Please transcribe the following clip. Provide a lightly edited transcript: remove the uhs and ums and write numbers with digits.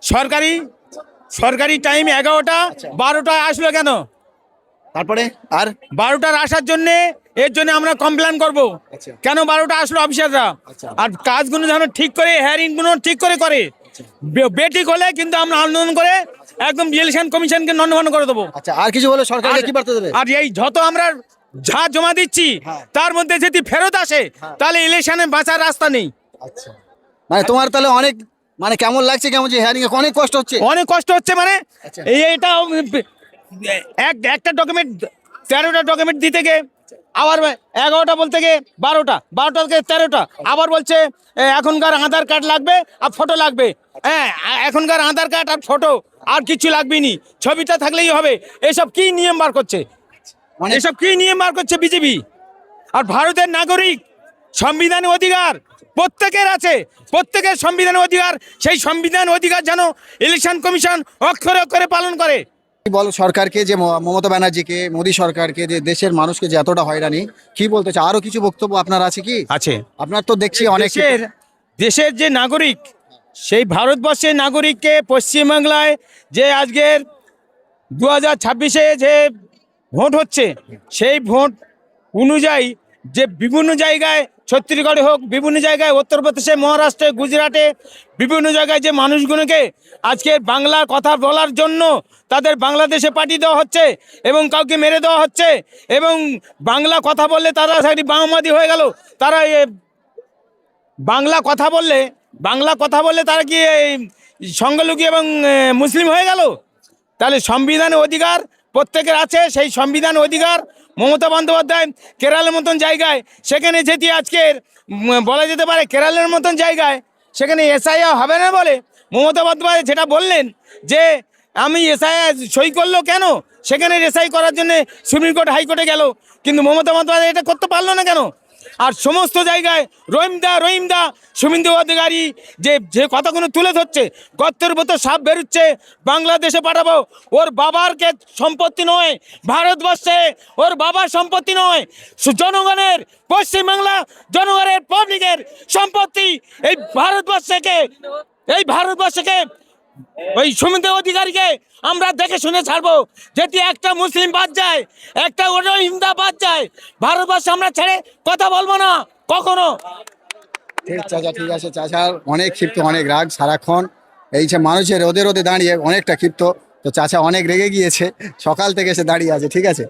সরকারি সরকারি টাইম 11টা, 12টায় আসলো কেন? তারপরে আর 12টার আসার জন্য এর জন্য আমরা কমপ্লেন করব। আচ্ছা। কেন 12টা আসলো অফিসাররা? আচ্ছা। আর কাজগুলো যেন ঠিক করে, হেয়ারিং গুলো ঠিক করে করে। বেঠিক হলে কিন্তু আমরা আন্দোলন করে একদম ইলেকশন কমিশনকে নন্ডভন্ড করে দেবো। আচ্ছা, আর কিছু বলে সরকারকে কি বার্তা দেবে? আর এই যত আমরা যা জমা দিচ্ছি হ্যাঁ। তার মধ্যে যদি ফেরত আসে তাহলে ইলেকশনে বাঁচার রাস্তা নেই। আচ্ছা, মানে তোমার তাহলে অনেক, মানে কেমন লাগছে, কেমন যে হেয়ারিং এ অনেক কষ্ট হচ্ছে? অনেক কষ্ট হচ্ছে, মানে আচ্ছা। এটা একটা ডকুমেন্ট 13টা ডকুমেন্ট দিতে গিয়ে আবার 11টা বলতে গিয়ে 12টা থেকে 13টা আবার বলছে এখনকার আধার কার্ড লাগবে আর ফটো লাগবে। হ্যাঁ, এখনকার আধার কার্ড আর ফটো আর কিছু লাগবে নি, ছবিটা থাকলেই হবে। এসব কি নিয়ম বার করছে? এসব কি নিয়ম বার করছে বিজেপি? আর ভারতের নাগরিক সংবিধানের অধিকার প্রত্যেকের আছে, প্রত্যেকের সংবিধানের অধিকার। সেই সংবিধান অধিকার যেন ইলেকশন কমিশন অক্ষরে অক্ষরে পালন করে। কি বল সরকারকে, যে মমতা ব্যানার্জিকে, মোদী সরকারকে, যে দেশের মানুষকে যে এতটা হয়রানি, কি বলতে চাও? আরো কিছু বক্তব্য আপনার আছে কি? আছে। আপনার তো দেখছি অনেক। দেশের যে নাগরিক, সেই ভারতবর্ষের নাগরিককে পশ্চিমবাংলায় যে আজকের 2026-এ যে ভোট হচ্ছে, সেই ভোট অনুযায়ী যে বিভিন্ন জায়গায়, ছত্তিশগড়ে হোক, বিভিন্ন জায়গায়, উত্তরপ্রদেশে, মহারাষ্ট্রে, গুজরাটে, বিভিন্ন জায়গায় যে মানুষগুলোকে আজকে বাংলার কথা বলার জন্য তাদের বাংলাদেশে পাঠিয়ে দেওয়া হচ্ছে এবং কাউকে মেরে দেওয়া হচ্ছে। এবং বাংলা কথা বললে তারা বাংলাদেশি হয়ে গেল। তারা বাংলা কথা বললে তারা কি সংখ্যালঘু এবং মুসলিম হয়ে গেল? তাহলে সংবিধানের অধিকার প্রত্যেকের আছে। সেই সংবিধান অধিকার মমতা বন্দ্যোপাধ্যায় কেরালের মতন জায়গায়, সেখানে যেটি আজকের বলা যেতে পারে কেরালের মতন জায়গায় সেখানে এসআইআর হবে না বলে মমতা বন্দ্যোপাধ্যায় যেটা বললেন যে আমি এসআইআর সই করলো কেন, সেখানে এসআই করার জন্য সুপ্রিম কোর্ট হাইকোর্টে গেল, কিন্তু মমতা বন্দ্যোপাধ্যায় এটা করতে পারলো না কেন? আর সমস্ত জায়গায় রহিমদা শুভেন্দু অধিকারী যে কথাগুলো তুলে ধরছে, গর্তের মতো সাপ বেরোচ্ছে, বাংলাদেশে পাঠাবো। ওর বাবার সম্পত্তি নয় ভারতবর্ষে, ওর বাবার সম্পত্তি নয়, জনগণের, পশ্চিমবাংলা জনগণের পাবলিকের সম্পত্তি। এই ভারতবর্ষকে ওই শুভেন্দু অধিকারীকে আমরা দেখে শুনে ছাড়বো। যদি একটা মুসলিম বাদ যায়, একটা রহিমদা বাদ যায়, ভারতবর্ষে আমরা ছেড়ে কথা বলবো না কখনো। চাচা ঠিক আছে, চাচার অনেক ক্ষিপ্ত, অনেক রাগ সারাক্ষণ। এই যে মানুষের রোদে দাঁড়িয়ে অনেকটা ক্ষিপ্ত, তো চাচা অনেক রেগে গিয়েছে, সকাল থেকে এসে দাঁড়িয়ে আছে। ঠিক আছে।